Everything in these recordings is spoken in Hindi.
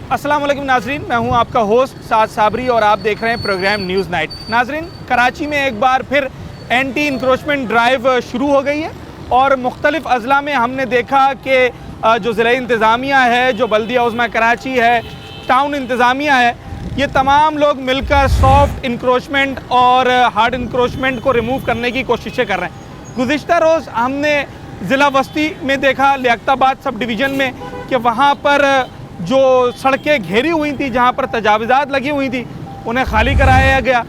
अस्सलाम वालेकुम नाजरीन, मैं हूं आपका होस्ट साद साबरी और आप देख रहे हैं प्रोग्राम न्यूज़ नाइट। नाजरीन, कराची में एक बार फिर एंटी इंक्रोचमेंट ड्राइव शुरू हो गई है और मुख्तलिफ अजला में हमने देखा कि जो ज़िला इंतज़ामिया है, जो बल्दिया उज़्मा कराची है, टाउन इंतज़ामिया है, ये तमाम लोग मिलकर सॉफ्ट इंक्रोचमेंट और हार्ड इंक्रोचमेंट को रिमूव करने की कोशिशें कर रहे हैं। गुज़िश्ता रोज़ हमने ज़िला वस्ती में देखा, लियाकताबाद सब डिवीज़न में, कि वहाँ पर जो सड़कें घेरी हुई थी, जहाँ पर तजावुज़ात लगी हुई थी, उन्हें खाली कराया गया,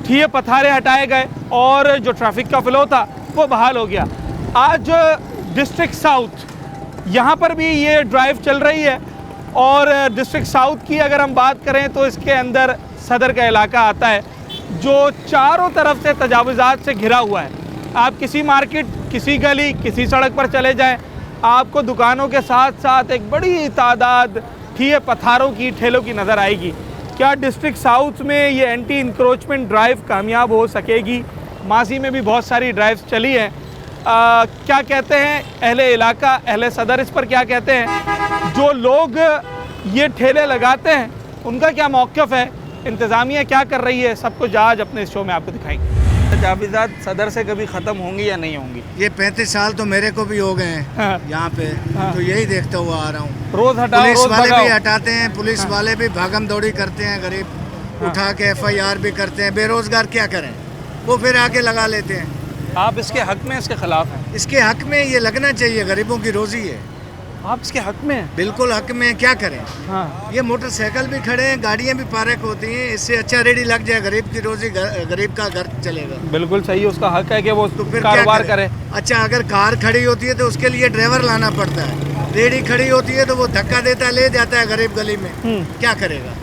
ठिये पथारे हटाए गए और जो ट्रैफिक का फ़्लो था वो बहाल हो गया। आज डिस्ट्रिक्ट साउथ यहाँ पर भी ये ड्राइव चल रही है और डिस्ट्रिक्ट साउथ की अगर हम बात करें तो इसके अंदर सदर का इलाका आता है जो चारों तरफ से तजावुज़ात से घिरा हुआ है। आप किसी मार्केट, किसी गली, किसी सड़क पर चले जाएं, आपको दुकानों के साथ साथ एक बड़ी तादाद ठिये पत्थरों की, ठेलों की नज़र आएगी। क्या डिस्ट्रिक्ट साउथ में ये एंटी इंक्रोचमेंट ड्राइव कामयाब हो सकेगी? माजी में भी बहुत सारी ड्राइव्स चली हैं। क्या कहते हैं अहले इलाका, अहले सदर इस पर क्या कहते हैं? जो लोग ये ठेले लगाते हैं उनका क्या मौक़िफ़ है? इंतज़ामिया क्या कर रही है? सब कुछ आज अपने इस शो में आपको दिखाएंगे। तजावुज़ात सदर से कभी ख़त्म होंगी या नहीं होंगी? ये 35 साल तो मेरे को भी हो गए हैं यहाँ पे, तो यही देखता हुआ आ रहा हूँ। रोज़ हटाओ, पुलिस वाले भी हटाते हैं, पुलिस वाले भी भागम दौड़ी करते हैं, गरीब उठा के FIR भी करते हैं। बेरोज़गार क्या करें, वो फिर आके लगा लेते हैं। आप इसके हक में, इसके ख़िलाफ़ हैं? इसके हक में ये लगना चाहिए, गरीबों की रोज़ी है। आप इसके हक में हैं? बिल्कुल हक में, क्या करें। हाँ, ये मोटरसाइकिल भी खड़े हैं, गाड़ियाँ भी पार्क होती हैं, इससे अच्छा रेडी लग जाए, गरीब की रोज़ी, गरीब का घर चलेगा। बिल्कुल सही, उसका हक है कि वो तो फिर कारोबार करे। अच्छा, अगर कार खड़ी होती है तो उसके लिए ड्राइवर लाना पड़ता है, रेडी खड़ी होती है तो वो धक्का देता है, ले जाता है गरीब गली में, क्या करेगा।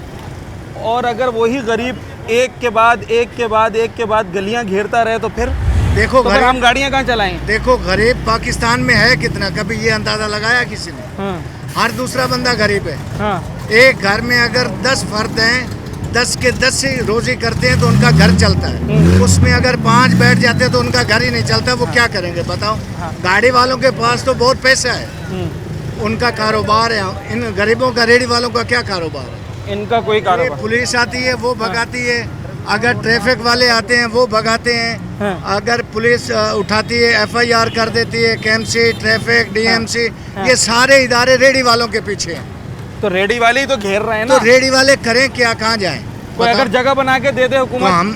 और अगर वही गरीब एक के बाद एक के बाद एक के बाद गलियां घेरता रहे तो फिर देखो, तो फिर हम गाड़ियां कहाँ चलाएंगे? देखो गरीब पाकिस्तान में है कितना, कभी ये अंदाजा लगाया किसी ने? हाँ, हर दूसरा बंदा गरीब है। हाँ, एक घर में अगर 10 फर्द हैं, 10 के 10 ही रोजी करते हैं तो उनका घर चलता है। उसमें अगर 5 बैठ जाते हैं तो उनका घर ही नहीं चलता। वो क्या करेंगे बताओ। गाड़ी वालों के पास तो बहुत पैसा है, उनका कारोबार है। इन गरीबों का, रेडी वालों का क्या कारोबार है? इनका कोई कारोबार। पुलिस आती है वो भगाती है, अगर ट्रैफिक वाले आते हैं वो भगाते हैं, अगर पुलिस उठाती है FIR कर देती है, KMC, ट्रैफिक, DMC, ये सारे इदारे रेडी वालों के पीछे हैं। तो रेडी वाले ही तो घेर रहे हैं ना। तो रेडी वाले करें क्या, कहाँ जाएं? कोई अगर जगह बना के दे दे तो हुकूमत, हम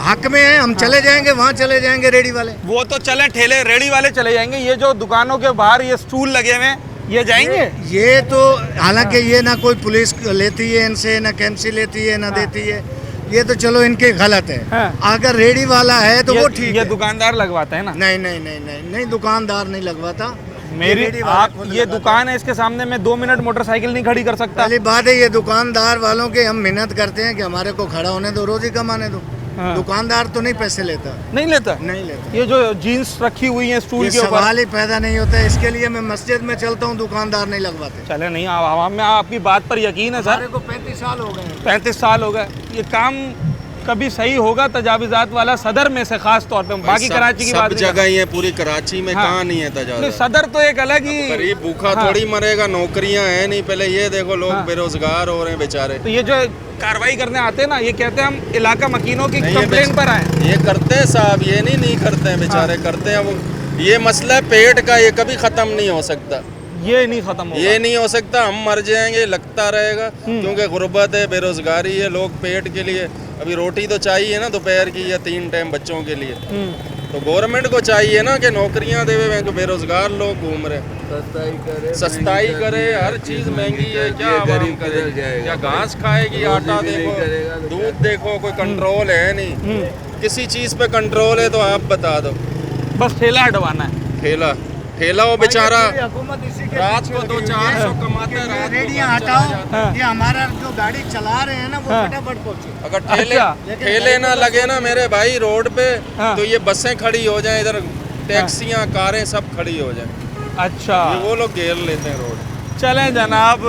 हक में हैं, हम चले जाएंगे, वहाँ चले जाएंगे रेडी वाले। वो तो चले, ठेले रेडी वाले चले जाएंगे। ये जो दुकानों के बाहर ये स्टूल लगे हुए हैं, ये जाएंगे? ये तो हालांकि ये ना कोई पुलिस लेती है इनसे, ना KMC लेती है, ना देती है। ये तो चलो इनके गलत है। अगर रेडी वाला है तो वो ठीक ये है। दुकानदार लगवाता है ना? नहीं नहीं नहीं नहीं नहीं, दुकानदार नहीं लगवाता। मेरी आप ये दुकान है, इसके सामने मैं 2 मिनट मोटरसाइकिल नहीं खड़ी कर सकता। पहली बात है, ये दुकानदार वालों के हम मिन्नत करते हैं कि हमारे को खड़ा होने दो, रोजी कमाने दो। दुकानदार तो नहीं पैसे लेता, नहीं लेता, नहीं लेता। ये जो जीन्स रखी हुई है स्टूल के ऊपर, सवाल ही पैदा नहीं होता है। इसके लिए मैं मस्जिद में चलता हूँ, दुकानदार नहीं लगवाते। चले नहीं, आवाम में आपकी बात पर यकीन है सर। हमारे को 35 साल हो गए। 35 साल हो गए। ये काम कभी सही होगा तजावुज़ात वाला सदर में से, खास तौर पे? बाकी कराची की बात सब जगह ही है, पूरी कराची में कहाँ नहीं है तजावुज़ात। सदर तो एक अलग ही। गरीब भूखा थोड़ी मरेगा, नौकरियां हैं नहीं। पहले ये देखो, लोग बेरोजगार हो रहे हैं बेचारे। तो ये जो कार्रवाई करने आते हैं ना, ये कहते हैं हम इलाका मकीनों की कंप्लेंट पर आए। ये करते हैं साहब, ये नहीं करते हैं बेचारे, करते हैं वो। ये मसला है पेट का, ये कभी खत्म नहीं हो सकता। ये नहीं खत्म होगा, ये नहीं हो सकता। हम मर जाएंगे, लगता रहेगा, क्योंकि गुर्बत है, बेरोजगारी है। लोग पेट के लिए, अभी रोटी तो चाहिए ना दोपहर की, या 3 टाइम बच्चों के लिए। तो गवर्नमेंट को चाहिए ना कि नौकरियां देवे, जो बेरोजगार लोग घूम रहे। सस्ताई करे, हर चीज महंगी है। क्या आवाम करे, क्या घास खाएगी, आटा देखो, दूध देखो, कोई कंट्रोल है नहीं। किसी चीज पे कंट्रोल है तो आप बता दो। बस ठेला हटवाना है। ठेला वो बेचारा हुकूमत इसी के रात को 200-400 कमाते हैं, रात को रेडियाँ हटाओ। ये हमारा जो गाड़ी चला रहे हैं ना, वो फटाफट पहुँचे। अगर ठेले ना लगे ना मेरे भाई रोड पे, तो ये बसें खड़ी हो जाएं, इधर टैक्सियाँ, कारें सब खड़ी हो जाएं। अच्छा, ये वो लोग घेर लेते हैं रोड। चलें जनाब,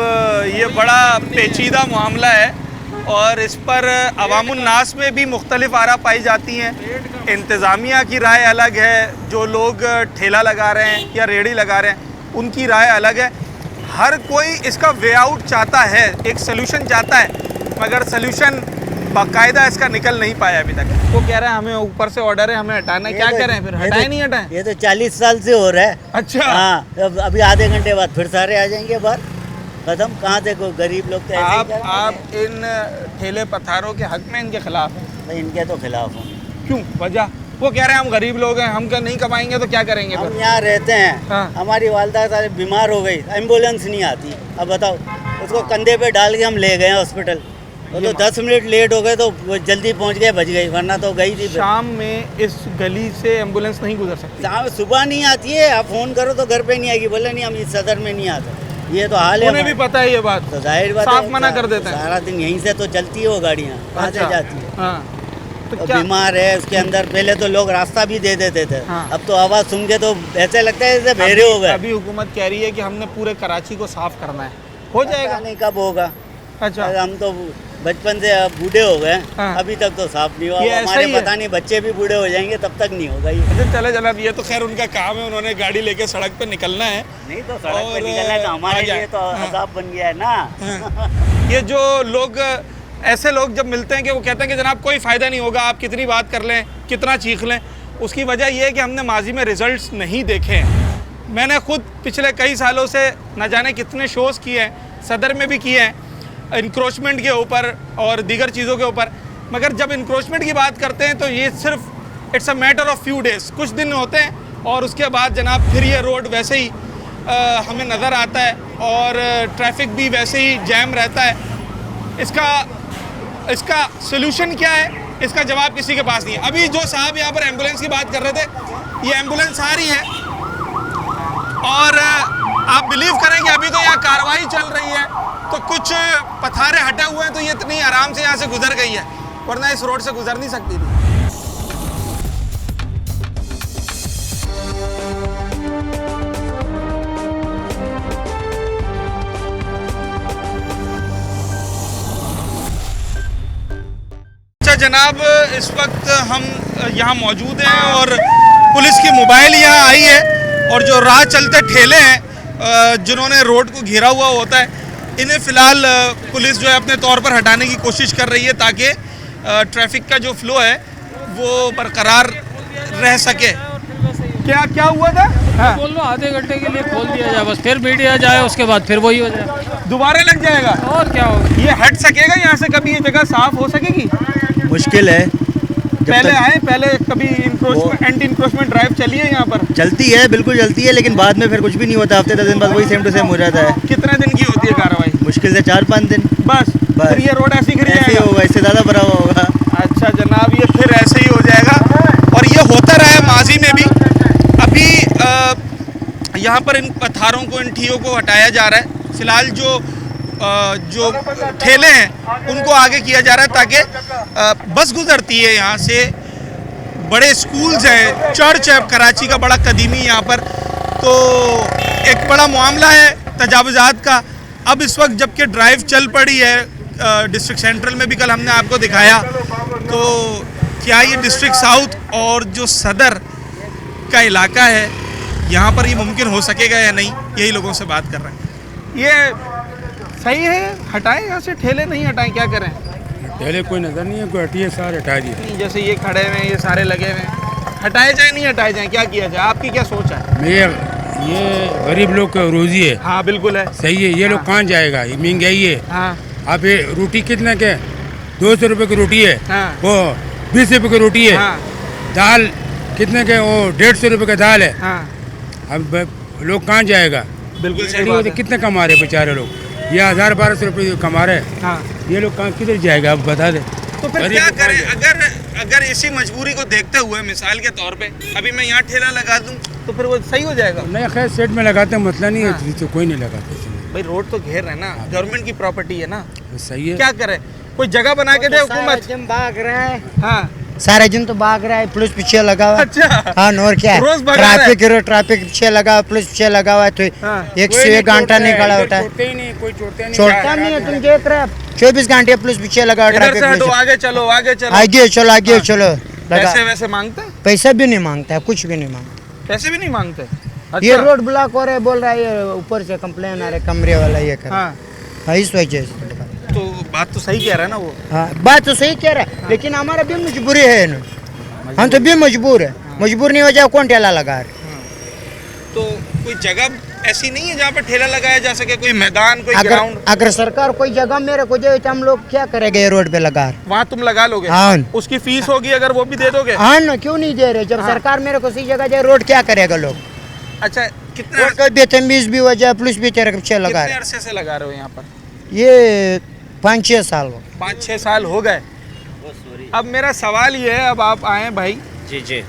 ये बड़ा पेचीदा मामला है और इस पर अवामुन्नास में भी मुख्तलिफ आरा पाई जाती हैं। इंतज़ामिया की राय अलग है, जो लोग ठेला लगा रहे हैं या रेहड़ी लगा रहे हैं उनकी राय अलग है। हर कोई इसका वे आउट चाहता है, एक सोल्यूशन चाहता है, मगर सोल्यूशन बाकायदा इसका निकल नहीं पाया अभी तक। वो कह रहे हैं हमें ऊपर से ऑर्डर है, हमें हटाना है, क्या करें फिर? हटाए नहीं हटाए? ये तो 40 साल से हो रहा है। अच्छा। हाँ, अभी आधे घंटे बाद फिर सारे आ जाएंगे बाहर, खत्म। कहाँ से कोई गरीब लोग तो ऐसे ही करेंगे। आप इन ठेले पथारों के हक में, इनके खिलाफ हैं? भाई इनके तो खिलाफ हूँ। क्यों, वजह? वो कह रहे हैं हम गरीब लोग हैं, हम क्या नहीं कमाएंगे तो क्या करेंगे हम फिर? यहाँ रहते हैं। हाँ। हमारी वालदा सारे बीमार हो गई, एम्बुलेंस नहीं आती। अब बताओ, उसको कंधे पे डाल के हम ले गए हॉस्पिटल, तो 10 मिनट लेट हो गए तो वो जल्दी पहुँच गए, बच गई, वरना तो गई थी। शाम में इस गली से एम्बुलेंस नहीं गुजर सकती? शाम सुबह नहीं आती है, आप फोन करो तो घर पे नहीं आएगी, बोले नहीं हम इस सदर में नहीं आते। ये तो हाल है। उन्हें भी पता है ये बात, तो जाहिर बात साफ है, मना कर देते हैं। सारा दिन यहीं से तो चलती है वो गाड़ियाँ, कहाँ से जाती है। हाँ, तो तो क्या? बीमार है उसके अंदर, पहले तो लोग रास्ता भी दे देते थे। हाँ। अब तो आवाज़ सुन के तो ऐसे लगता है जैसे बहरे हो गए। अभी हुकूमत कह रही है कि हमने पूरे कराची को साफ करना है, हो जाएगा? पता नहीं कब होगा। अच्छा, हम तो बचपन से अब बूढ़े हो गए, हाँ। अभी तक तो साफ नहीं हुआ। ये ऐसा हमारे ही है। पता नहीं बच्चे भी बूढ़े हो जाएंगे तब तक नहीं होगा ये। अच्छा, चले जनाब, ये तो खैर उनका काम है, उन्होंने गाड़ी लेके सड़क पे निकलना है। नहीं तो सड़क और पे निकलना है तो हमारे आगे- लिए तो हाँ। अजाब बन गया है ना। हाँ। ये जो लोग, ऐसे लोग जब मिलते हैं कि वो कहते हैं कि जनाब कोई फ़ायदा नहीं होगा, आप कितनी बात कर लें, कितना चीख लें, उसकी वजह ये है कि हमने माजी में रिजल्ट्स नहीं देखे हैं। मैंने खुद पिछले कई सालों से न जाने कितने शोज़ किए हैं, सदर में भी किए हैं, इंक्रोचमेंट के ऊपर और दीगर चीज़ों के ऊपर, मगर जब इंक्रोचमेंट की बात करते हैं तो ये सिर्फ it's a matter of few days, कुछ दिन होते हैं और उसके बाद जनाब फिर ये रोड वैसे ही हमें नज़र आता है और ट्रैफिक भी वैसे ही जैम रहता है। इसका सोल्यूशन क्या है, इसका जवाब किसी के पास नहीं है। अभी जो साहब यहाँ पर एम्बुलेंस की बात कर रहे थे, ये एम्बुलेंस आ रही है और आप बिलीव करें कि अभी तो यहाँ कार्रवाई चल रही है, तो कुछ पथारे हटे हुए हैं तो ये इतनी आराम से यहाँ से गुजर गई है, वरना इस रोड से गुजर नहीं सकती थी। अच्छा जनाब, इस वक्त हम यहाँ मौजूद हैं और पुलिस की मोबाइल यहाँ आई है और जो राह चलते ठेले हैं जिन्होंने रोड को घेरा हुआ होता है, इन्हें फ़िलहाल पुलिस जो है अपने तौर पर हटाने की कोशिश कर रही है ताकि ट्रैफिक का जो फ्लो है वो बरकरार रह सके। क्या हुआ था? हाँ। बोल लो आधे घंटे के लिए खोल दिया जाए, बस फिर मीडिया जाए, उसके बाद फिर वही हो जाए, दोबारा लग जाएगा और क्या होगा। ये हट सकेगा यहाँ से? कभी ये जगह साफ हो सकेगी? मुश्किल है। पहले आए, पहले कभी एंटी इंक्रोचमेंट ड्राइव चली है यहाँ पर? चलती है, बिल्कुल चलती है, लेकिन बाद में फिर कुछ भी नहीं होता। हफ्ते 10 दिन बाद वही सेम टू सेम हो जाता है। कितने दिन की होती है कार्रवाई? मुश्किल से 4-5 दिन। बस फिर ये रोड ऐसे ही गिर ऐसे ही जाएगा? होगा, इससे ज़्यादा भरा हुआ होगा। अच्छा जनाब, ये फिर ऐसे ही हो जाएगा और ये होता रहा है माजी में भी। अभी यहाँ पर इन पत्थरों को, इन ठियों को हटाया जा रहा है। फिलहाल जो ठेले हैं उनको आगे किया जा रहा है ताकि बस गुजरती है यहाँ से, बड़े स्कूल्स हैं, चर्च है कराची का बड़ा कदीमी यहाँ पर, तो एक बड़ा मामला है तजावुज़ात का। अब इस वक्त जबकि ड्राइव चल पड़ी है डिस्ट्रिक्ट सेंट्रल में भी, कल हमने आपको दिखाया, तो क्या ये डिस्ट्रिक्ट साउथ और जो सदर का इलाका है यहाँ पर ये मुमकिन हो सकेगा या नहीं, यही लोगों से बात कर रहे हैं। ये सही है, हटाएं यहाँ से ठेले, नहीं हटाएं, क्या करें? पहले कोई नज़र नहीं है, कोई हटिए, सारे हटा दिए। नहीं, जैसे ये खड़े हुए हैं, ये सारे लगे हुए हैं, हटाए जाए नहीं हटाए जाए, क्या किया जाए? आपकी क्या सोच है? ये गरीब लोग का रोजी है। हाँ बिल्कुल है, सही है। ये लोग कहाँ जाएगा, ये महंगाई है। हाँ आप ये रोटी कितने के? 200 रुपये की रोटी है, हाँ वो 20 रुपये की रोटी है। हाँ दाल कितने के? वो 150 रुपये का दाल है। हाँ, अब लोग कहाँ जाएगा? बिल्कुल सही गरीब बात होते है। कितने कमा रहे बेचारे लोग? ये 1000-1200 रुपये कमा रहे हैं। हाँ, ये लोग कहाँ किधर जाएगा, आप बता दें। तो फिर गरीब क्या लोग करें? कहाँ अगर इसी मजबूरी को देखते हुए, मिसाल के तौर पे अभी मैं यहाँ ठेला लगा दूँ तो फिर वो सही हो जाएगा? नहीं, खैर सेट में लगाते हैं, मसला नहीं हाँ। है, तो कोई नहीं लगाते। भाई रोड तो घेर रहे हैं ना, गवर्नमेंट की प्रॉपर्टी है ना, सही है। क्या करे? कोई जगह बना के दे हुकूमत। दिन भाग रहा है, हाँ, सारा दिन तो भाग रहा है, पुलिस पीछे लगा हुआ है। अच्छा, हाँ, और क्या है, रोज भगा रहा है। ट्रैफिक पीछे लगा हुआ, पुलिस पीछे लगा हुआ है, तो हाँ। एक से एक घंटा नहीं खड़ा होता है। छोड़ते ही नहीं, कोई छोड़ते नहीं। छोड़ता नहीं है, तुम देख रहे हो 24 घंटे पुलिस पीछे लगा हुआ, इधर से ट्रैफिक हटो, पुलिस। आगे चलो, आगे चलो। आगे चलो, आगे चलो, लगा। पैसे वैसे मांगते हैं? पैसा भी नहीं मांगता है, कुछ भी नहीं मांगता। पैसे भी नहीं मांगते? ये रोड ब्लॉक हो रहा है, बोल रहा है ये ऊपर से कंप्लेन आ रहा है कमरे वाला ये कर। हाँ इस वजह से तो बात तो सही कह रहा है ना वो। हाँ बात तो सही कह रहा है, लेकिन हमारा भी मजबूरी है ना, हम तो भी मजबूर है, मजबूर नहीं हो जाए कौन ठेला लगा रहे। तो कोई जगह ऐसी नहीं है जहाँ पर ठेला लगाया जा सके, कोई मैदान, कोई ग्राउंड? अगर सरकार कोई जगह मेरे को दे तो हम लोग क्या करेंगे, ये रोड पे लगा रहे। वहाँ तुम लगा लोगे? हाँ उसकी फीस होगी, अगर वो भी दे दोगे? हाँ ना, क्यों नहीं दे रहे, जब सरकार मेरे को सही जगह दे, रोड क्या करेगा लोग। अच्छा कितने रोड का बेतमीज भी हो जाए, पुलिस भी तेरे पीछे लगा कितने रहे। अरसे से लगा रहे हो यहाँ पर? ये 5-6 साल हो। 5-6 साल हो गए। अब मेरा सवाल ये है, अब आप आए भाई जी जी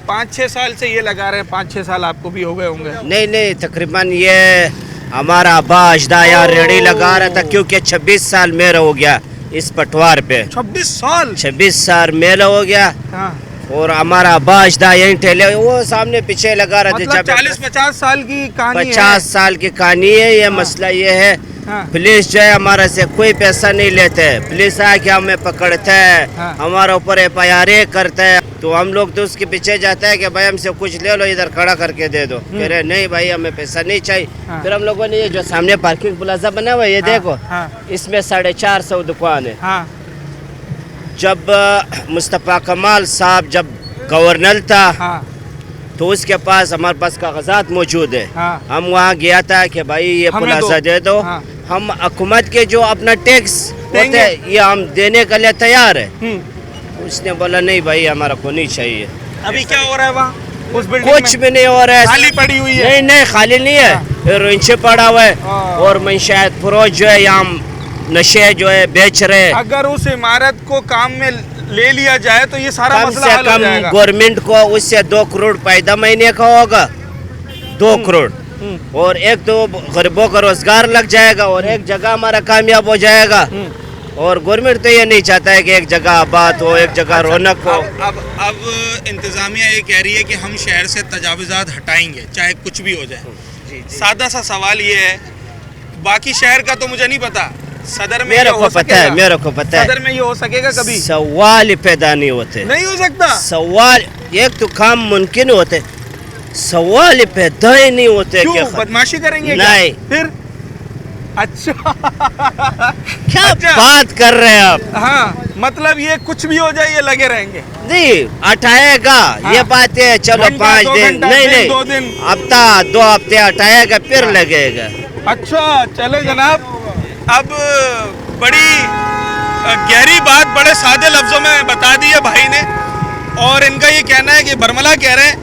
5-6 साल से ये लगा रहे हैं, 5-6 साल आपको भी हो गए होंगे। नहीं तकरीबन ये हमारा अब्बा अजदा यहाँ रेडी लगा रहा था, क्योंकि 26 साल मेरा हो गया इस पटवार पे। 26 साल मेरा हो गया। हाँ। और हमारा अब्बा अजदा यहीं ठेले वो सामने पीछे लगा रहा था। मतलब 40-50 साल की कहानी 50 साल की कहानी है ये। मसला ये है पुलिस जो है हमारे से कोई पैसा नहीं लेते, पुलिस आके हमें पकड़ता है, हमारे ऊपर FIR करता है, तो हम लोग तो उसके पीछे जाते हैं कि भाई हमसे कुछ ले लो, इधर खड़ा करके दे दो। कह रहे नहीं भाई हमें पैसा नहीं चाहिए। फिर हम लोगों ने ये जो सामने पार्किंग प्लाजा बना हुआ है ये देखो, इसमें 450 दुकान है। जब मुस्तफ़ा कमाल साहब जब गवर्नर था तो उसके पास हमारे पास कागजात मौजूद है। हम वहाँ गया था कि भाई ये प्लाजा दे दो, हम हुकूमत के जो अपना टैक्स होते हैं ये हम देने के लिए तैयार है। उसने बोला नहीं भाई हमारा को नहीं चाहिए। अभी क्या हो रहा है वहाँ उस बिल्डिंग कुछ भी नहीं हो रहा है, खाली पड़ी हुई है। नहीं खाली नहीं है, रोइंचे पड़ा हुआ है और मंशायत फरोज जो है यहाँ नशे जो है बेच रहे। अगर उस इमारत को काम में ले लिया जाए तो ये सारा कम मसला से हल हो कम जाएगा। गवर्नमेंट को उससे 2 करोड़ पैदा महीने का होगा, 2 करोड़, और एक तो गरीबों का रोजगार लग जाएगा और एक जगह हमारा कामयाब हो जाएगा। और गवर्नमेंट तो ये नहीं चाहता है कि एक जगह आबाद हो, एक जगह रौनक हो। अब इंतजामिया ये कह रही है कि हम शहर से तजावुजात हटाएंगे चाहे कुछ भी हो जाए। सादा सा सवाल ये है, बाकी शहर का तो मुझे नहीं पता, सदर में मेरे को पता है, मेरे को पता है। सदर में ये हो सकेगा कभी? सवाल ही पैदा नहीं होते, नहीं हो सकता सवाल। एक तो काम मुमकिन होते, सवाल ही पैदा ही नहीं होते। क्यों बदमाशी करेंगे नहीं क्या? फिर अच्छा क्या बात कर रहे हैं आप? हाँ मतलब ये कुछ भी हो जाए ये लगे रहेंगे? नहीं हटाएगा ये बात है, चलो 5 दिन नहीं 2 दिन हफ्ता 2 हफ्ते हटाएगा फिर लगेगा। अच्छा चले जनाब, अब बड़ी गहरी बात बड़े सादे लफ्जों में बता दी है भाई ने, और इनका ये कहना है कि बरमला कह रहे हैं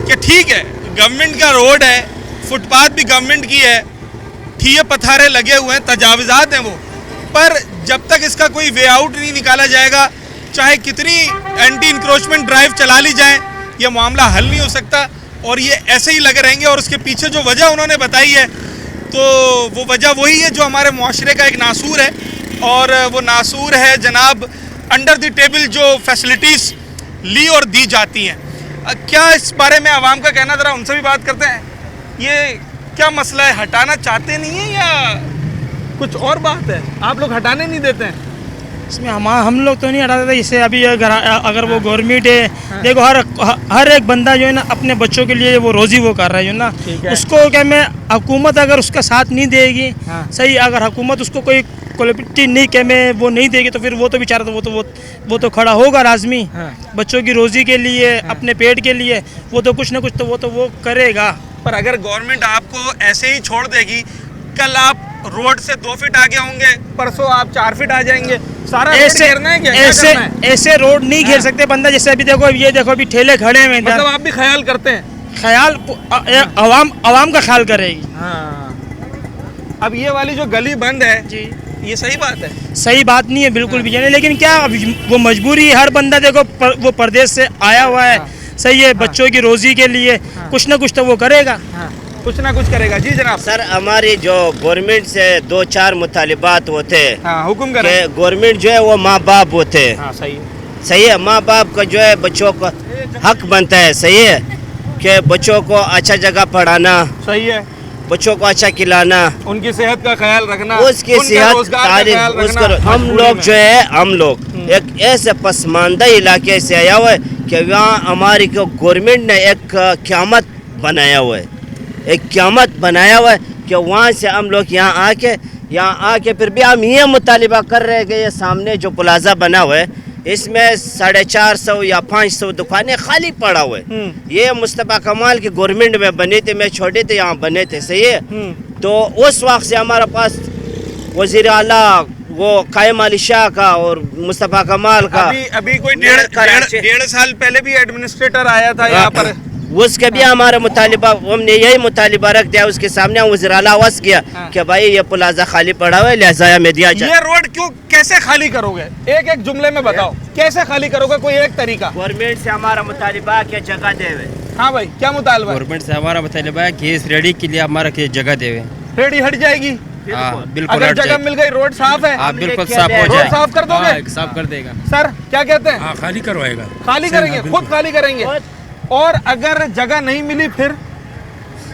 कि ठीक है गवर्नमेंट का रोड है, फुटपाथ भी गवर्नमेंट की है, ठिये पथारे लगे हुए हैं, तजावुजात हैं वो, पर जब तक इसका कोई वे आउट नहीं निकाला जाएगा, चाहे कितनी एंटी इंक्रोचमेंट ड्राइव चला ली जाए, ये मामला हल नहीं हो सकता और ये ऐसे ही लगे रहेंगे। और उसके पीछे जो वजह उन्होंने बताई है तो वो वजह वही है जो हमारे मुआशरे का एक नासूर है, और वो नासूर है जनाब अंडर द टेबल जो फैसिलिटीज़ ली और दी जाती हैं। क्या इस बारे में आवाम का कहना, ज़रा उनसे भी बात करते हैं। ये क्या मसला है, हटाना चाहते नहीं है या कुछ और बात है? आप लोग हटाने नहीं देते हैं? इसमें हम लोग तो नहीं हटाते थे। इससे अभी अगर वो गवर्नमेंट है, देखो हर एक बंदा जो है ना अपने बच्चों के लिए वो रोज़ी वो कर रहा है जो ना, उसको क्या मैं हुकूमत अगर उसका साथ नहीं देगी, सही, अगर हुकूमत उसको कोई क्वालिटी नहीं क्या मैं वो नहीं देगी तो फिर वो तो बेचारा वो तो खड़ा होगा लाजमी बच्चों की रोज़ी के लिए, अपने पेट के लिए, वो तो कुछ ना कुछ तो वो करेगा। पर अगर गवर्नमेंट आपको ऐसे ही छोड़ देगी, कल आप रोड से 2 फीट आगे होंगे, परसों आप 4 फीट आ जाएंगे, सारा ऐसे घेरना है क्या? ऐसे रोड नहीं घेर सकते बंदा। जैसे अभी देखो, ये देखो अभी ठेले खड़े हैं, मतलब आप भी ख्याल करते हैं? ख्याल अवाम का ख्याल करेगी। हाँ। अब ये वाली जो गली बंद है जी, ये सही बात है? सही बात नहीं है बिल्कुल भी, लेकिन क्या वो मजबूरी है। हर बंदा देखो वो परदेश से आया हुआ है, सही है, बच्चों की रोजी के लिए कुछ ना कुछ तो वो करेगा, कुछ ना कुछ करेगा। जी जनाब। सर हमारी जो गवर्नमेंट से 2-4 मुतालिबात होते हैं, हुक्म करें। गवर्नमेंट जो है वो माँ बाप होते हैं, सही है, माँ बाप का जो है बच्चों का हक बनता है, सही है, कि बच्चों को अच्छा जगह पढ़ाना, सही है, बच्चों को अच्छा खिलाना, उनकी सेहत का ख्याल रखना, उसकी सेहत तारीफ। हम लोग जो है हम लोग एक ऐसे पसमानदा इलाके से आया हुआ है कि वहाँ हमारी गवर्नमेंट ने एक क़यामत बनाया हुआ है। एक क़यामत बनाया हुआ है कि वहाँ से हम लोग यहाँ आके फिर भी हम ये मुतालिबा कर रहे हैं कि ये सामने जो प्लाजा बना हुआ है इसमें 450 या 500 दुकानें खाली पड़ा हुआ है। ये मुस्तफ़ा कमाल की गवर्नमेंट में बने थे, मैं छोटे थे यहाँ बने थे, सही है। तो उस वक्त से हमारे पास वज़ीर आला वो कायम अली शाह का और मुस्तफ़ा कमाल का अभी कोई डेढ़ साल पहले भी एडमिनिस्ट्रेटर आया था यहाँ पर, उसके भी हमारा मुतालिबा, हमने यही मुतालिबा रख दिया उसके सामने, वज़ीर आला आवाज़ किया कि भाई ये प्लाजा खाली पड़ा हुआ है, लिहाजा में दिया जाए। ये रोड क्यों कैसे खाली करोगे? एक जुमले में बताओ कैसे खाली करोगे, कोई एक तरीका? गवर्नमेंट से हमारा मुतालिबा क्या जगह देवे। हाँ भाई, क्या मुतालबा? गवर्नमेंट से हमारा मुतालबा है कि इस रेडी के लिए हमारा जगह देवे। रेडी हट जाएगी? बिल्कुल। अगर जगह मिल गई, रोड साफ है, बिल्कुल साफ हो रोड जाए, साफ कर दोगे? साफ कर देगा। सर क्या कहते हैं? खाली करवाएगा, खाली करेंगे, खुद खाली करेंगे। और अगर जगह नहीं मिली फिर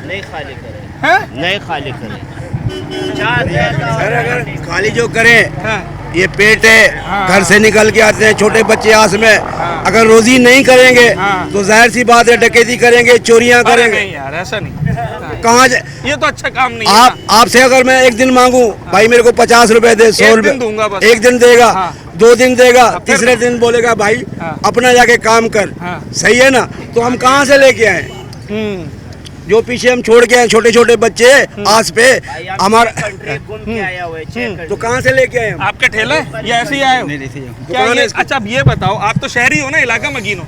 नहीं खाली करें, हैं? नहीं खाली करें। सर अगर खाली जो करें, ये पेट है, घर से निकल के आते हैं छोटे बच्चे आस में, अगर रोजी नहीं करेंगे तो जाहिर सी बात है डकैती करेंगे, चोरियां करेंगे। नहीं यार, ऐसा नहीं, कहाँ ये तो अच्छा काम नहीं आप है। आपसे अगर मैं एक दिन मांगू, भाई मेरे को 50 रुपए दे, 100 रुपए दूंगा बस। एक दिन देगा, 2 दिन देगा, तीसरे दिन बोलेगा भाई अपना जाके काम कर, सही है ना? तो हम कहाँ से लेके आए? जो पीछे हम छोड़ के आए छोटे छोटे बच्चे आस पे हमारा, तो कहाँ से लेके आए? आपके ठेला है या ऐसे ही आए हो? क्या ये, अच्छा अब ये बताओ, आप तो शहरी हो ना, इलाका मकीन हो,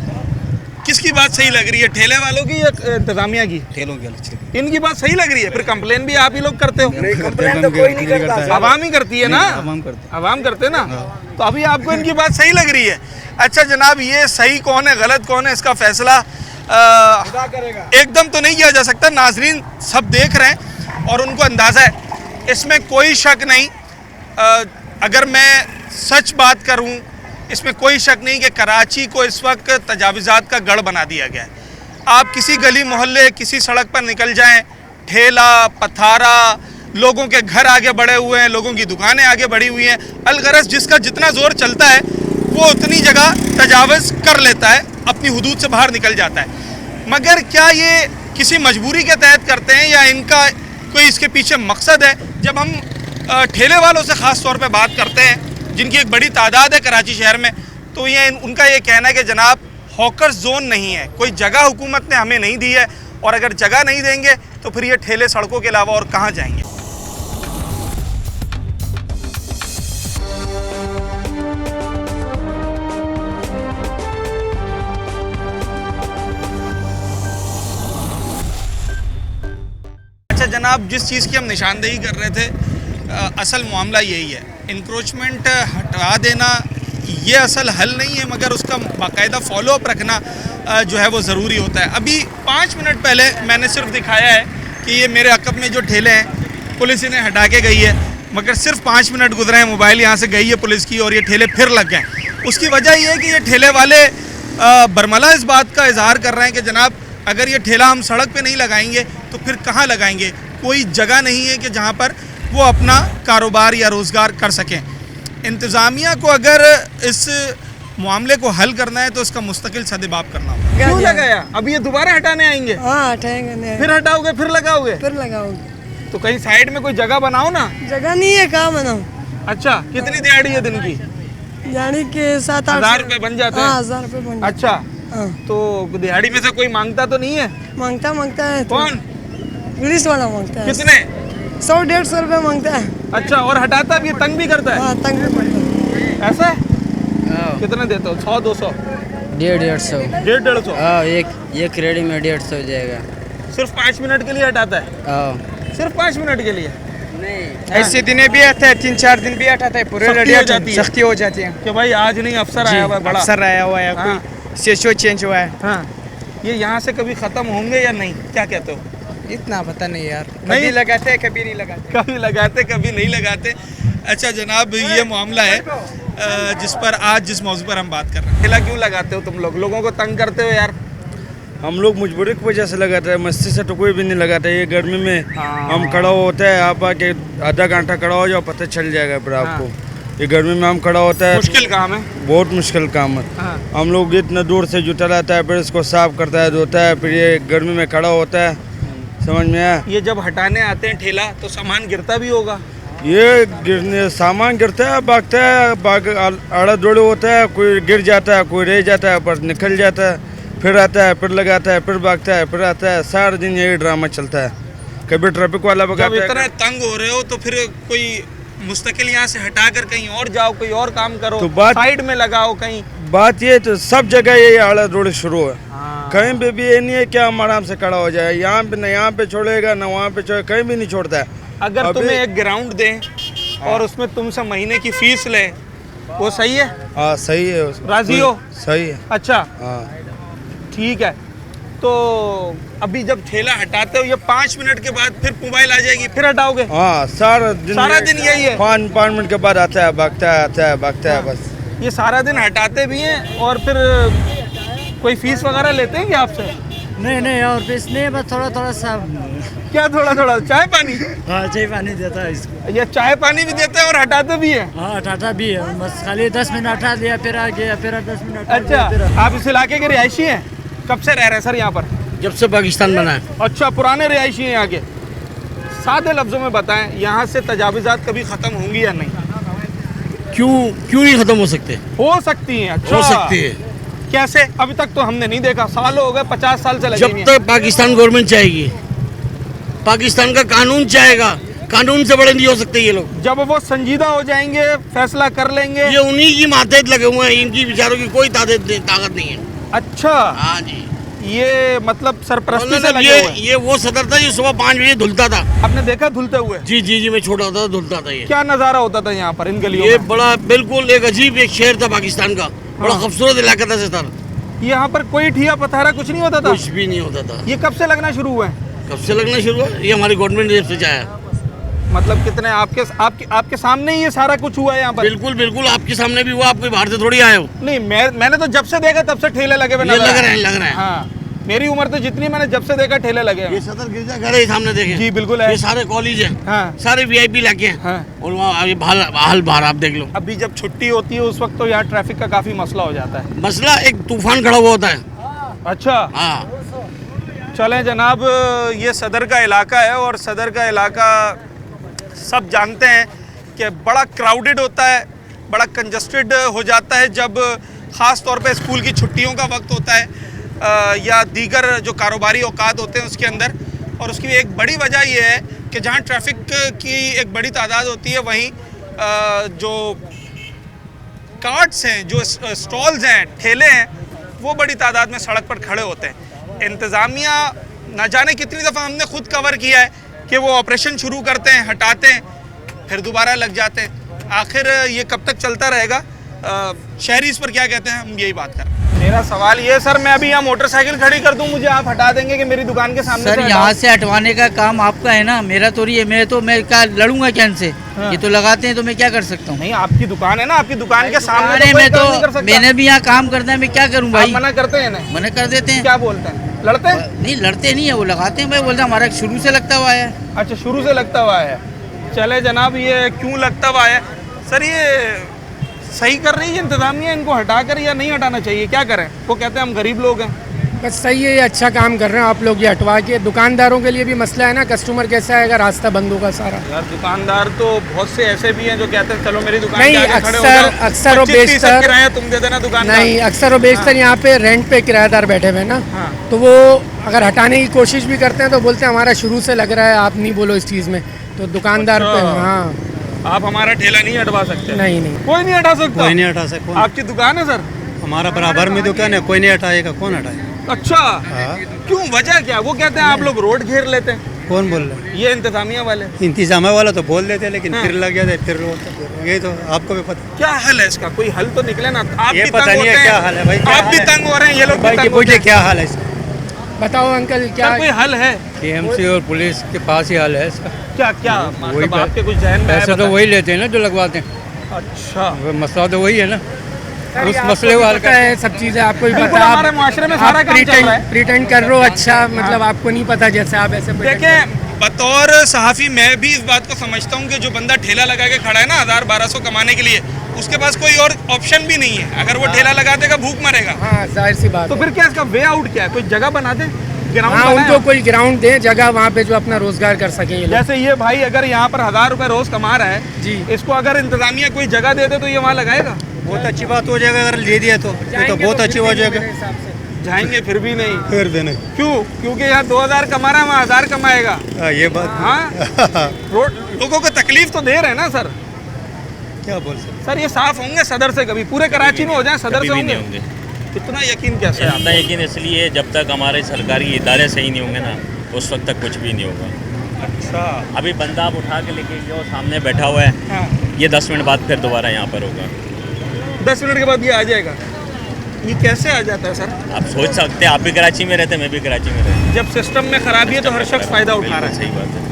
किसकी बात सही लग रही है, ठेले वालों की या इंतजामिया की? ठेलों की। इनकी बात सही लग रही है, फिर कंप्लेन भी आप ही लोग करते हो। कंप्लेन तो कोई नहीं करता, आवाम ही करती है ना, आवाम करते ना। तो अभी आपको इनकी बात सही लग रही है। अच्छा जनाब, ये सही कौन है गलत कौन है, इसका फैसला एकदम तो नहीं किया जा सकता। नाजरीन सब देख रहे हैं और उनको अंदाज़ा है, इसमें कोई शक नहीं। अगर मैं सच बात करूं, इसमें कोई शक नहीं कि कराची को इस वक्त तजाविज़ात का गढ़ बना दिया गया है। आप किसी गली मोहल्ले, किसी सड़क पर निकल जाएं, ठेला पथारा, लोगों के घर आगे बढ़े हुए हैं, लोगों की दुकानें आगे बढ़ी हुई हैं। अलगरज जिसका जितना ज़ोर चलता है वो उतनी जगह तजावज़ कर लेता है, अपनी हुदूद से बाहर निकल जाता है। मगर क्या ये किसी मजबूरी के तहत करते हैं या इनका कोई इसके पीछे मकसद है? जब हम ठेले वालों से ख़ास तौर पे बात करते हैं, जिनकी एक बड़ी तादाद है कराची शहर में, तो ये उनका ये कहना है कि जनाब हॉकर्स जोन नहीं है, कोई जगह हुकूमत ने हमें नहीं दी है, और अगर जगह नहीं देंगे तो फिर ये ठेले सड़कों के अलावा और कहाँ जाएंगे। अच्छा जनाब, जिस चीज़ की हम निशानदेही कर रहे थे, असल मामला यही है, इंक्रोचमेंट हटा देना ये असल हल नहीं है, मगर उसका बाकायदा फॉलोअप रखना जो है वो ज़रूरी होता है। अभी 5 मिनट पहले मैंने सिर्फ दिखाया है कि ये मेरे अकब में जो ठेले हैं पुलिस इन्हें हटा के गई है, मगर सिर्फ 5 मिनट गुजरे हैं, मोबाइल यहाँ से गई है पुलिस की और ये ठेले फिर लग गए। उसकी वजह ये है कि ये ठेले वाले बरमला इस बात का इजहार कर रहे हैं कि जनाब अगर ये ठेला हम सड़क पे नहीं लगाएंगे तो फिर कहाँ लगाएंगे, कोई जगह नहीं है कि जहाँ पर वो अपना कारोबार या रोज़गार कर सकें। इंतज़ामिया को अगर इस मामले को हल करना है तो इसका मुस्तकिल सदेबाब करना होगा। क्यों लगाया? अब ये दोबारा हटाने आएंगे? हाँ हटाएंगे, फिर हटाओगे फिर लगाओगे? फिर लगाओगे। तो कहीं साइड में कोई जगह बनाओ ना। जगह नहीं है, कहाँ बनाओ? अच्छा, कितनी दिहाड़ी है दिन की? यानी कि 7-8 हज़ार रुपये बन जाते हैं? 1000 रुपये बन। अच्छा, तो दिहाड़ी में से कोई मांगता तो नहीं है? मांगता है। कौन? पुलिस वाला मांगता है। कितने? 100-150 रुपये मांगता है। अच्छा, और हटाता भी, तंग भी करता है? हाँ, तंग भी करता है। ऐसा है? कितने देते हो? 100-200? 150। एक रेडी में 150 हो जाएगा। सिर्फ 5 मिनट के लिए हटाता है? सिर्फ 5 मिनट के लिए? नहीं, ऐसे दिन भी आता है, 3-4 दिन भी हटाता है, पूरे सख्ती हो जाती है कि भाई आज नहीं अफसर आया हुआ है, बड़ा अफसर आया हुआ है, कोई सेशो चेंज हुआ है। हाँ, ये यहाँ से कभी ख़त्म होंगे या नहीं, क्या कहते हो? इतना पता नहीं यार, कभी लगाते हैं कभी नहीं लगाते, कभी लगाते कभी नहीं लगाते। अच्छा जनाब, ये मामला है जिस पर आज जिस मौजू पर हम बात कर रहे हैं। ठेला क्यों लगाते हो तुम लोग? लोगों को तंग करते हो यार? हम लोग मजबूरी की वजह से लगाते हैं, मस्ती से तो कोई भी नहीं लगाता। ये गर्मी में हम खड़ा होता है, आप आके आधा घंटा खड़ा हो जाओ, पता चल जाएगा फिर आपको। ये गर्मी में हम खड़ा होता है, मुश्किल काम है, बहुत मुश्किल काम है। हम लोग इतना दूर से जुटा लाता है, फिर इसको साफ करता है, धोता है, फिर ये गर्मी में खड़ा होता है, समझ में आया? ये जब हटाने आते हैं ठेला तो सामान गिरता भी होगा। ये गिरने सामान गिरता है, भागता है, आड़ा दौड़ होता है, कोई गिर जाता है, कोई रह जाता है, पर निकल जाता है, फिर आता है, फिर लगाता है, फिर भागता है, फिर आता है, सारा दिन यही ड्रामा चलता है। कभी ट्रैफिक वाला जब भगाता इतना है। तंग हो रहे हो तो फिर कोई मुस्तकिल यहाँ से हटाकर कहीं और जाओ, कोई और काम करो, तो बात- साइड में लगाओ कहीं। बात ये तो सब जगह यही आड़ा दौड़ शुरू है। कहीं पे भी ये नहीं है कि हम आराम से खड़ा हो जाए, यहाँ पे न यहाँ पे छोड़ेगा न वहाँ पे छोड़ेगा, कहीं भी नहीं छोड़ता है। अगर अभी- तुम्हें एक ग्राउंड दें और उसमें तुमसे महीने की फीस लें, वो सही है? हाँ सही है, राजी हो? सही है। अच्छा, हाँ ठीक है। तो अभी जब ठेला हटाते हो ये 5 मिनट के बाद फिर मोबाइल आ जाएगी, फिर हटाओगे? हाँ सारा दिन यही है। 5 मिनट के बाद आता है, भागता है, आता है, भागता है, बस। ये सारा दिन हटाते भी हैं और फिर कोई फीस वगैरह लेते हैं क्या आपसे? नहीं और फीस नहीं, बस थोड़ा सा। क्या थोड़ा चाय पानी? हाँ, चाय पानी देता है इसको। ये चाय पानी भी देते हैं और हटाते भी हैं? हाँ, हटाता भी है, बस खाली 10 मिनट हटा दिया, फिर आ गया, फिर 10 मिनट। अच्छा, आप इस इलाके के रिहायशी हैं? कब से रह रहे हैं सर यहाँ पर? जब से पाकिस्तान बना है। अच्छा, पुराने रिहायशी हैं यहाँ के। सादे लफ्जों में बताएं, यहाँ से तजावुज़ात कभी ख़त्म होंगी या नहीं? क्यों नहीं खत्म हो सकते? हो सकती हैं। अच्छा, हो सकती है। कैसे? अभी तक तो हमने नहीं देखा, साल हो गए, 50 साल से लगे जब हुए हैं। तक पाकिस्तान गवर्नमेंट चाहेगी, पाकिस्तान का कानून चाहेगा, कानून से बड़े नहीं हो सकते ये लोग। जब वो संजीदा हो जाएंगे, फैसला कर लेंगे। ये उन्हीं की मातहत लगे हुए हैं, इनकी बेचारों की कोई ताकत नहीं है। अच्छा, हाँ जी, ये मतलब सरपरस्ती से मतलब लगे हुए हैं। ये वो सदर था जो सुबह 5 बजे धुलता था। आपने देखा धुलते हुए? जी, मैं छोटा था, धुलता था ये। क्या नज़ारा होता था यहाँ पर इन गलियों ये में? बड़ा बिल्कुल एक अजीब एक शहर था पाकिस्तान का, बड़ा खूबसूरत इलाका था सर। यहाँ पर कोई ठिया पथारा कुछ नहीं होता था? कुछ भी नहीं होता था। ये कब से लगना शुरू हुआ है? कब से लगना शुरू हुआ? ये हमारी गवर्नमेंट ने जब से चाहा। मतलब कितने आपके सामने ही ये सारा कुछ हुआ है यहाँ पर? बिल्कुल आपके सामने भी हुआ, आप कोई बाहर से थोड़ी आए हो। नहीं, मैंने तो जब से देखा तब से ठेले लगे हुए ये लग रहे हैं। हाँ, मेरी उम्र तो जितनी, मैंने जब से देखा ठेले लगे ये सदर गिरजा घर है सामने, देखे? जी बिल्कुल है। ये सारे कॉलेज हैं। हाँ। सारे VIP इलाके हैं। हाँ। और वहाँ आगे हाल बाहर आप देख लो। अभी जब छुट्टी होती है उस वक्त तो यहाँ ट्रैफिक का काफी मसला हो जाता है। मसला एक तूफान खड़ा हुआ होता है। अच्छा, हाँ, चलें जनाब, ये सदर का इलाका है और सदर का इलाका सब जानते हैं कि बड़ा क्राउडेड होता है, बड़ा कंजस्टेड हो जाता है जब ख़ास तौर पे स्कूल की छुट्टियों का वक्त होता है या दीगर जो कारोबारी औकात होते हैं उसके अंदर। और उसकी एक बड़ी वजह यह है कि जहाँ ट्रैफिक की एक बड़ी तादाद होती है वहीं जो कार्ट्स हैं, जो स्टॉल्स हैं, ठेले हैं, वो बड़ी तादाद में सड़क पर खड़े होते हैं। इंतज़ामिया न जाने कितनी दफ़ा हमने खुद कवर किया है कि वो ऑपरेशन शुरू करते हैं, हटाते हैं, फिर दोबारा लग जाते हैं। आखिर ये कब तक चलता रहेगा? शहरी इस पर क्या कहते हैं, हम यही बात कर। मेरा सवाल ये सर, मैं अभी यहाँ मोटरसाइकिल खड़ी कर दूँ, मुझे आप हटा देंगे कि मेरी दुकान के सामने सर? यहाँ से हटवाने का काम आपका है ना, मेरा तो नहीं है। मैं क्या लड़ूंगा क्या इनसे? हाँ। ये तो लगाते हैं तो मैं क्या कर सकता हूँ? नहीं, आपकी दुकान है ना, आपकी दुकान के सामने अरे तो कोई मैं काम नहीं कर सकता। मैंने भी यहाँ काम करना है, मैं क्या करूँ भाई? आप मना करते हैं ना? मना कर देते हैं। क्या बोलते हैं? लड़ते हैं? नहीं, लड़ते नहीं है, वो लगाते हैं भाई, बोलते हैं हमारा शुरू से लगता हुआ है। अच्छा, शुरू से लगता हुआ है। चले जनाब, ये क्यों लगता हुआ है सर? ये सही कर रही है इंतजामिया इनको हटाकर, या नहीं हटाना चाहिए? क्या करें? वो कहते हैं हम गरीब लोग हैं। बस सही है, ये अच्छा काम कर रहे हैं आप लोग ये हटवा के। दुकानदारों के लिए भी मसला है ना, कस्टमर कैसा आएगा, रास्ता बंद होगा सारा। यार दुकानदार तो बहुत से ऐसे भी हैं जो कहते हैं चलो मेरी दुकान नहीं, के आगे खड़े हो अक्सर जाओ, अक्सर और 25% बेशतर किराया तुम दे देना दुकान का। नहीं, अक्सर और बेशतर यहाँ पे रेंट पे किराएदार बैठे हुए हैं ना, तो वो अगर हटाने की कोशिश भी करते हैं तो बोलते हैं हमारा शुरू से लग रहा है, आप नहीं बोलो इस चीज़ में। तो दुकानदार पे, हाँ, आप हमारा ठेला नहीं हटवा सकते? नहीं, कोई नहीं हटा सकता? कोई नहीं हटा सकता। आपकी दुकान है सर? हमारा बराबर में दुकान है, कोई नहीं हटाएगा। कौन हटाएगा? अच्छा, क्यों, वजह क्या? वो कहते हैं आप लोग रोड घेर लेते हैं। कौन बोल रहा है? ये इंतजामिया वाले। इंतजाम वाला तो बोल देते हैं, लेकिन फिर लग जाते, फिर ये तो आपको भी पता। क्या हल है इसका? कोई हल तो निकले ना। आप ये भी पता तंग नहीं है होते क्या हैं, हाल है भाई, आप भी तंग हो रहे हैं, ये लोग भी तंग होते हैं। क्या हाल है इसका? बताओ अंकल, क्या कोई हल है? KMC और पुलिस के पास ही हाल है इसका। क्या मतलब आपके कुछ जहन में पैसे है? तो वही लेते हैं ना जो लगवाते हैं। अच्छा, मसला तो वही है ना, उस मसले को हल पता है, सब चीज़ें आपको भी बिल्कुल, पता है। हमारे माशरे में सारा काम चल रहा है। प्रिटेंड कर रहे हो, अच्छा, मतलब आपको नहीं पता, जैसे आप ऐसे देखें, बतौर सहाफ़ी मैं भी इस बात को समझता हूँ कि जो बंदा ठेला लगा के खड़ा है ना 1000-1200 कमाने के लिए, उसके पास कोई और ऑप्शन भी नहीं है। अगर वो ठेला लगा देगा भूख मरेगा। हाँ, जाहिर सी बात। तो फिर क्या इसका वे आउट क्या है? कोई जगह बना दे ग्राउंड हाँ, उनको कोई ग्राउंड दें, जगह वहाँ पे जो अपना रोजगार कर सकें ये लोग। जैसे ये भाई अगर यहाँ पर 1000 रुपए रोज कमा रहा है जी, इसको अगर इंतजामिया कोई जगह दे दे तो ये वहाँ लगाएगा? बहुत अच्छी बात हो जाएगा अगर ले दिया तो, ये तो बहुत अच्छी हो जाएगा। जाएंगे फिर भी नहीं? फिर देने क्यों? क्योंकि यहाँ 2000 कमा रहा है, वहाँ 1000 कमाएगा। ये बात हाँ लोगों को तकलीफ तो दे रहे हैं ना सर। क्या बोल सकते सर, ये साफ होंगे सदर से? कभी पूरे कराची में हो जाए सदर से होंगे? इतना यकीन कैसे? इतना यकीन इसलिए जब तक हमारे सरकारी इदारे सही नहीं होंगे ना, उस वक्त तक कुछ भी नहीं होगा। अच्छा, अभी बंदा आप उठा के लेके जो सामने बैठा हुआ है, हाँ। ये 10 मिनट बाद फिर दोबारा यहाँ पर होगा। 10 मिनट के बाद ये आ जाएगा? ये कैसे आ जाता है सर? आप सोच सकते हैं, आप भी कराची में रहते हैं, मैं भी कराची में रहता हूँ। जब सिस्टम में खराबी है तो हर शख्स फायदा उठा रहा है। सही बात है।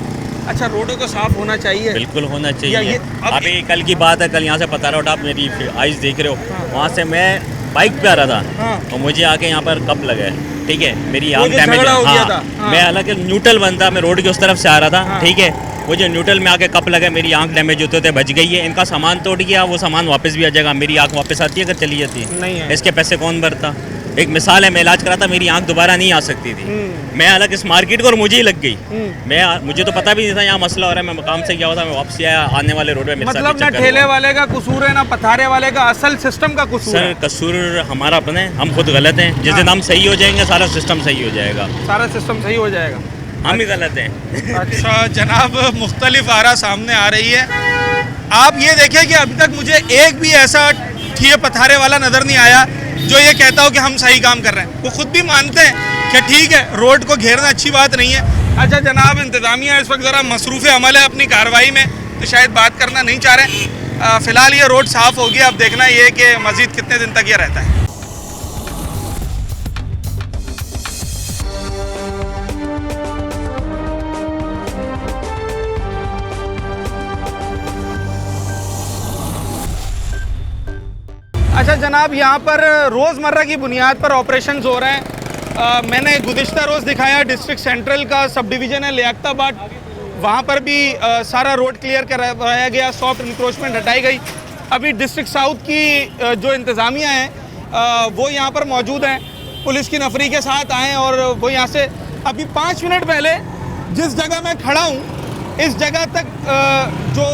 अच्छा, रोडों को साफ होना चाहिए? बिल्कुल होना चाहिए। अभी कल की बात है, कल यहाँ से पतारोड आप मेरी आइज देख रहे हो, वहाँ से मैं बाइक पे आ रहा था और मुझे आके यहाँ पर कप लगा है, ठीक है, मेरी आंख डैमेज है। मैं हालांकि न्यूट्रल बंदा, मैं रोड की उस तरफ से आ रहा था, ठीक है, मुझे न्यूट्रल में आके कप लगा, मेरी आंख डैमेज होते होते बच गई है। इनका सामान तोड़ गया, वो सामान वापस भी आ जाएगा, मेरी आंख वापस आती है अगर चली जाती है। इसके पैसे कौन भरता? एक मिसाल है, मैं इलाज करा था, मेरी आंख दोबारा नहीं आ सकती थी। मैं हालांकि इस मार्केट को और मुझे ही लग गई। मुझे तो पता भी नहीं था यहाँ मसला हो रहा है। मैं मकाम से गया हुआ था, मैं वापस आया, आने वाले रोड पे मेरे साथ मतलब ना ठेले वाले का कसूर है ना पथारे वाले का, असल सिस्टम का कसूर है। सर, कसूर हमारा अपना है, हम खुद गलत हैं। जिस दिन हम सही हो जाएंगे सारा सिस्टम सही हो जाएगा। सारा सिस्टम सही हो जाएगा, हम ही गलत हैं। अच्छा जनाब, मुख्तलिफ आरा सामने आ रही है। आप ये देखिए कि अभी तक मुझे एक भी ऐसा ठिए पथारे वाला नज़र नहीं आया जो ये कहता हो कि हम सही काम कर रहे हैं। वो खुद भी मानते हैं कि ठीक है, रोड को घेरना अच्छी बात नहीं है। अच्छा जनाब, इंतज़ामिया इस वक्त ज़रा मसरूफ़ अमल है अपनी कार्रवाई में, तो शायद बात करना नहीं चाह रहे। फ़िलहाल ये रोड साफ़ होगी, अब देखना ये कि मज़ीद कितने दिन तक ये रहता है। अच्छा जनाब, यहाँ पर रोज़मर्रा की बुनियाद पर ऑपरेशंस हो रहे हैं। मैंने गुज़िश्ता रोज़ दिखाया डिस्ट्रिक्ट सेंट्रल का सब डिवीज़न है लियाकताबाद, वहाँ पर भी सारा रोड क्लियर करवाया गया, सॉफ्ट इंक्रोचमेंट हटाई गई। अभी डिस्ट्रिक्ट साउथ की जो इंतज़ामिया हैं वो यहाँ पर मौजूद हैं, पुलिस की नफरी के साथ आए और वो यहाँ से अभी 5 मिनट पहले जिस जगह मैं खड़ा हूँ इस जगह तक जो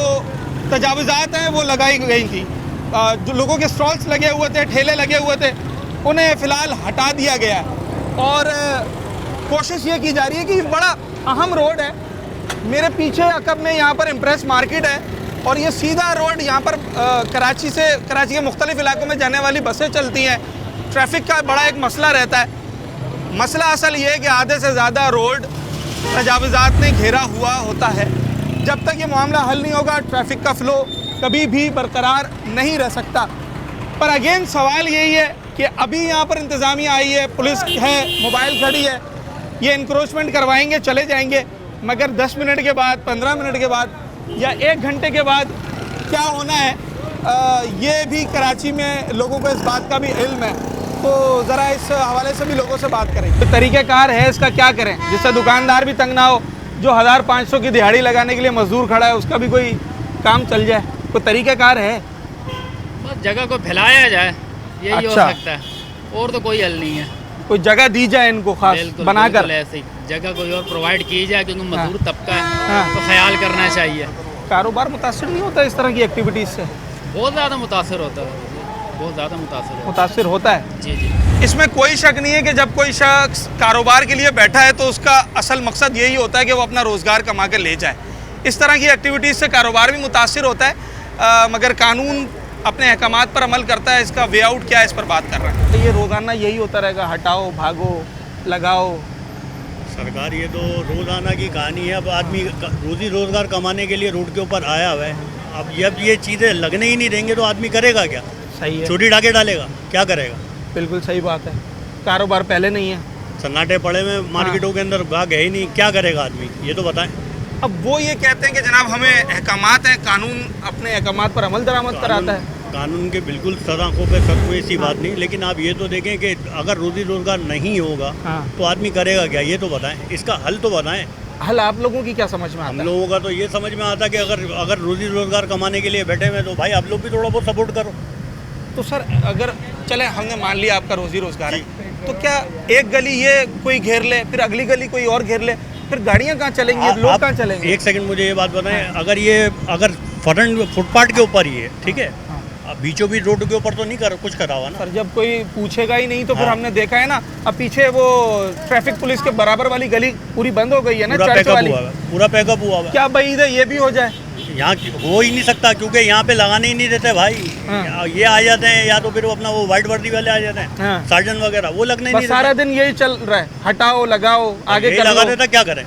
तजावुज़ात हैं वो लगाई गई थी। जो लोगों के स्टॉल्स लगे हुए थे, ठेले लगे हुए थे, उन्हें फ़िलहाल हटा दिया गया है और कोशिश ये की जा रही है कि बड़ा अहम रोड है मेरे पीछे अकब में, यहाँ पर इम्प्रेस मार्केट है और ये सीधा रोड यहाँ पर कराची के मुख्तलिफ इलाकों में जाने वाली बसें चलती हैं। ट्रैफिक का बड़ा एक मसला रहता है। मसला असल ये है कि आधे से ज़्यादा रोड तजावुज़ात ने घेरा हुआ होता है। जब तक ये मामला हल नहीं होगा ट्रैफिक का फ़्लो कभी भी बरकरार नहीं रह सकता। पर अगेन सवाल यही है कि अभी यहाँ पर इंतज़ामिया आई है, पुलिस है, मोबाइल खड़ी है, ये इंक्रोचमेंट करवाएंगे, चले जाएंगे, मगर 10 मिनट के बाद, 15 मिनट के बाद या 1 घंटे के बाद क्या होना है ये भी कराची में लोगों को इस बात का भी इल्म है। तो ज़रा इस हवाले से भी लोगों से बात करें। तो तरीक़ाकार है इसका, क्या करें जिससे दुकानदार भी तंग ना हो, जो 1500 की दिहाड़ी लगाने के लिए मजदूर खड़ा है उसका भी कोई काम चल जाए, कोई तरीक़ाकार है? बस जगह को फैलाया जाए, यही अच्छा। हो सकता है, और तो कोई हल नहीं है। कोई जगह दी जाए इनको खास बनाकर, ऐसे जगह कोई और प्रोवाइड की जाए, क्योंकि मजदूर तबका है तो ख्याल करना चाहिए। कारोबार मुतासिर नहीं होता इस तरह की एक्टिविटीज़ से? बहुत ज़्यादा मुतासर होता है, बहुत ज़्यादा मुतासर होता है। जी जी, इसमें कोई शक नहीं है कि जब कोई शख्स कारोबार के लिए बैठा है तो उसका असल मकसद यही होता है कि वो अपना रोज़गार कमा कर ले जाए। इस तरह की एक्टिविटीज़ से कारोबार भी मुतासर होता है, मगर कानून अपने अहकामात पर अमल करता है। इसका वे आउट क्या है, इस पर बात कर रहे हैं। तो ये रोज़ाना यही होता रहेगा, हटाओ, भागो, लगाओ? सरकार ये तो रोज़ाना की कहानी है। अब आदमी रोज़ी रोज़गार कमाने के लिए रोड के ऊपर आया हुआ है। अब जब ये चीज़ें लगने ही नहीं देंगे तो आदमी करेगा क्या? सही है, चोरी डाके डालेगा, क्या करेगा? बिल्कुल सही बात है। कारोबार पहले नहीं है, सन्नाटे पड़े में मार्केटों के अंदर भाग है ही नहीं, क्या करेगा आदमी, ये तो बताएं। अब वो ये कहते हैं कि जनाब हमें अहकामात हैं, कानून अपने अहकामात पर अमल दरामद कराता है। कानून के बिल्कुल सदाकों पे सर कोई ऐसी बात नहीं, लेकिन आप ये तो देखें कि अगर रोज़ी रोज़गार नहीं होगा तो आदमी करेगा क्या, ये तो बताएं। इसका हल तो बताएं। हल आप लोगों की क्या समझ में आता है? हम लोगों का तो ये समझ में आता कि अगर रोज़ी रोज़गार कमाने के लिए बैठे हुए तो भाई आप लोग भी थोड़ा बहुत सपोर्ट करो। तो सर अगर चले हमने मान लिया आपका रोजी रोजगार है, तो क्या एक गली ये कोई घेर ले, फिर अगली गली कोई और घेर ले, फिर गाड़ियाँ कहाँ चलेंगी, लोग कहाँ चलेंगे? एक सेकंड मुझे ये बात बताएं, अगर फ्रंट फुटपाथ के ऊपर ही है, ठीक है, बीचों बीच रोड के ऊपर तो नहीं कुछ करा हुआ ना सर। जब कोई पूछेगा ही नहीं तो फिर हमने देखा है ना, अब पीछे वो ट्रैफिक पुलिस के बराबर वाली गली पूरी बंद हो गई है ना, चर्च वाली, पूरा पैकअप हुआ है। क्या बईद है ये भी हो जाए? यहाँ हो ही नहीं सकता, क्योंकि यहाँ पे लगाने ही नहीं देते भाई। ये आ जाते हैं, या तो फिर वो अपना वो व्हाइट वर्दी वाले आ जाते हैं, सार्जन वगैरह, वो लगने नहीं देते। सारा दिन यही चल रहा है, हटाओ लगाओ आगे लगा देता, क्या करें?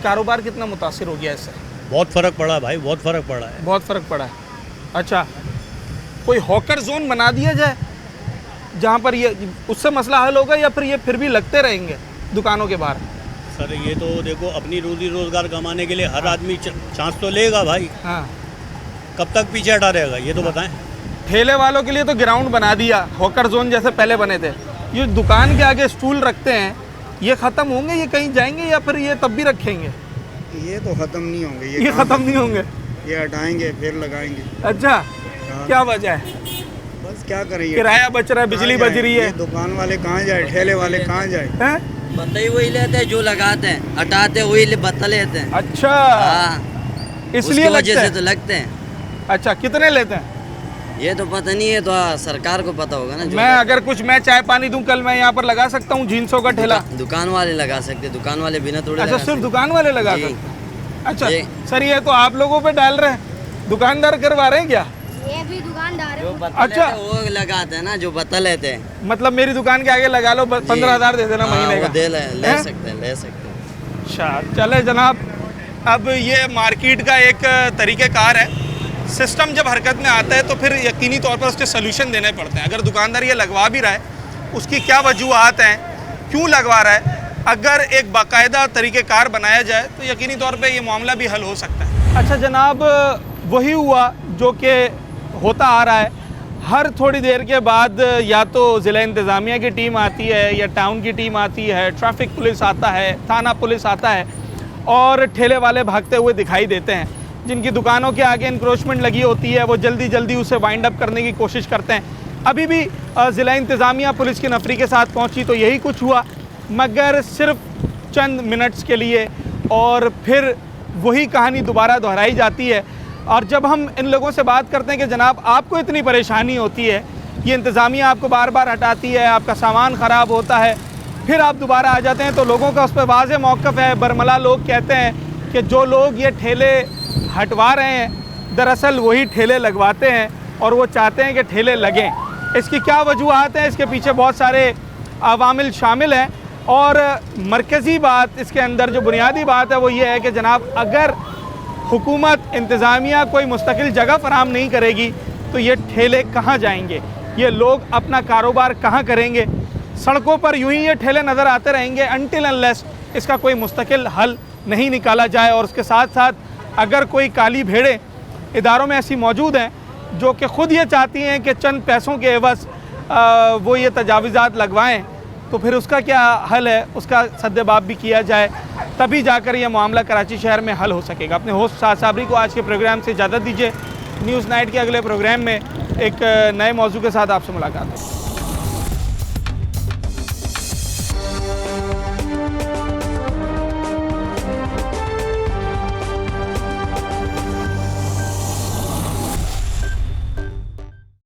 कारोबार कितना मुतासिर हो गया इससे? बहुत फर्क पड़ा भाई, बहुत फर्क पड़ा है, बहुत फर्क पड़ा है। अच्छा, कोई हॉकर जोन बना दिया जाए जहाँ पर ये उससे मसला हल होगा, या फिर ये फिर भी लगते रहेंगे दुकानों के बाहर? सर ये तो देखो, अपनी रोजी रोजगार कमाने के लिए हर आदमी चांस तो लेगा भाई। हाँ, कब तक पीछे हटा रहेगा ये तो बताएं। ठेले वालों के लिए तो ग्राउंड बना दिया, हॉकर जोन जैसे पहले बने थे। ये दुकान के आगे स्टूल रखते हैं, ये ख़त्म होंगे, ये कहीं जाएंगे, या फिर ये तब भी रखेंगे? ये तो ख़त्म नहीं होंगे, ये ख़त्म नहीं होंगे, ये हटाएंगे फिर लगाएंगे। अच्छा, क्या वजह है? बस क्या करेंगे, किराया बच रहा है, बिजली बच रही है, दुकान वाले कहाँ जाए, ठेले वाले कहाँ जाए? बताइए, वही लेते हैं जो लगाते हैं, हटाते वही बता लेते हैं। अच्छा, इसलिए वजह से तो लगते हैं। अच्छा, कितने लेते हैं ये तो पता नहीं है, तो सरकार को पता होगा ना। मैं अगर कुछ मैं चाय पानी दूं, कल मैं यहाँ पर लगा सकता हूँ जींसों का ठेला? दुकान वाले लगा सकते, दुकान वाले बिना थोड़े। अच्छा, सिर्फ दुकान वाले लगा सकते? अच्छा सर, ये तो आप लोगों पे डाल रहे हैं, दुकानदार करवा रहे हैं क्या? ये भी दुकानदार है। अच्छा, वो लगाते हैं ना जो बता लेते हैं। मतलब मेरी दुकान के आगे लगा लो, 15,000 दे देना महीने का? ले सकते हैं, ले सकते हैं। अच्छा, चले जनाब, अब ये मार्केट का एक तरीक़ेकार है। सिस्टम जब हरकत में आता है तो फिर यकीनी तौर पर उसके सलूशन देने पड़ते हैं। अगर दुकानदार ये लगवा भी रहा है, उसकी क्या वजूहत हैं, क्यों लगवा रहा है, अगर एक बाकायदा तरीक़ेकार बनाया जाए तो यकीनी तौर पे ये मामला भी हल हो सकता है। अच्छा जनाब, वही हुआ जो कि होता आ रहा है। हर थोड़ी देर के बाद या तो ज़िला इंतज़ामिया की टीम आती है, या टाउन की टीम आती है, ट्रैफिक पुलिस आता है, थाना पुलिस आता है, और ठेले वाले भागते हुए दिखाई देते हैं। जिनकी दुकानों के आगे इंक्रोचमेंट लगी होती है, वो जल्दी जल्दी उसे वाइंड अप करने की कोशिश करते हैं। अभी भी ज़िला इंतज़ामिया पुलिस की नफरी के साथ पहुंची तो यही कुछ हुआ, मगर सिर्फ चंद मिनट्स के लिए, और फिर वही कहानी दोबारा दोहराई जाती है। और जब हम इन लोगों से बात करते हैं कि जनाब आपको इतनी परेशानी होती है, ये इंतज़ामिया आपको बार बार हटाती है, आपका सामान ख़राब होता है, फिर आप दोबारा आ जाते हैं, तो लोगों का उस पर वाज़ेह मौक़िफ़ है। बरमला लोग कहते हैं कि जो लोग ये ठेले हटवा रहे हैं, दरअसल वही ठेले लगवाते हैं, और वो चाहते हैं कि ठेले लगें। इसकी क्या वजूहत हैं, इसके पीछे बहुत सारे अवामिल शामिल हैं, और मरकज़ी बात इसके अंदर जो बुनियादी बात है वो ये है कि जनाब अगर हुकूमत इंतज़ामिया कोई मुस्तकिल जगह फराहम नहीं करेगी तो ये ठेले कहाँ जाएंगे, ये लोग अपना कारोबार कहाँ करेंगे? सड़कों पर यूं ही ये ठेले नज़र आते रहेंगे अनटिल अनलेस इसका कोई मुस्तकिल हल नहीं निकाला जाए। और उसके साथ साथ अगर कोई काली भेड़ें इदारों में ऐसी मौजूद हैं जो कि ख़ुद ये चाहती हैं कि चंद पैसों के एवज़ वो ये तजावीज़ात लगवाएं, तो फिर उसका क्या हल है, उसका सद्देबाब भी किया जाए, तभी जाकर यह मामला कराची शहर में हल हो सकेगा। अपने होस्ट साद साबरी को आज के प्रोग्राम से इजाज़त दीजिए। न्यूज़ नाइट के अगले प्रोग्राम में एक नए मौजू के साथ आपसे मुलाकात है।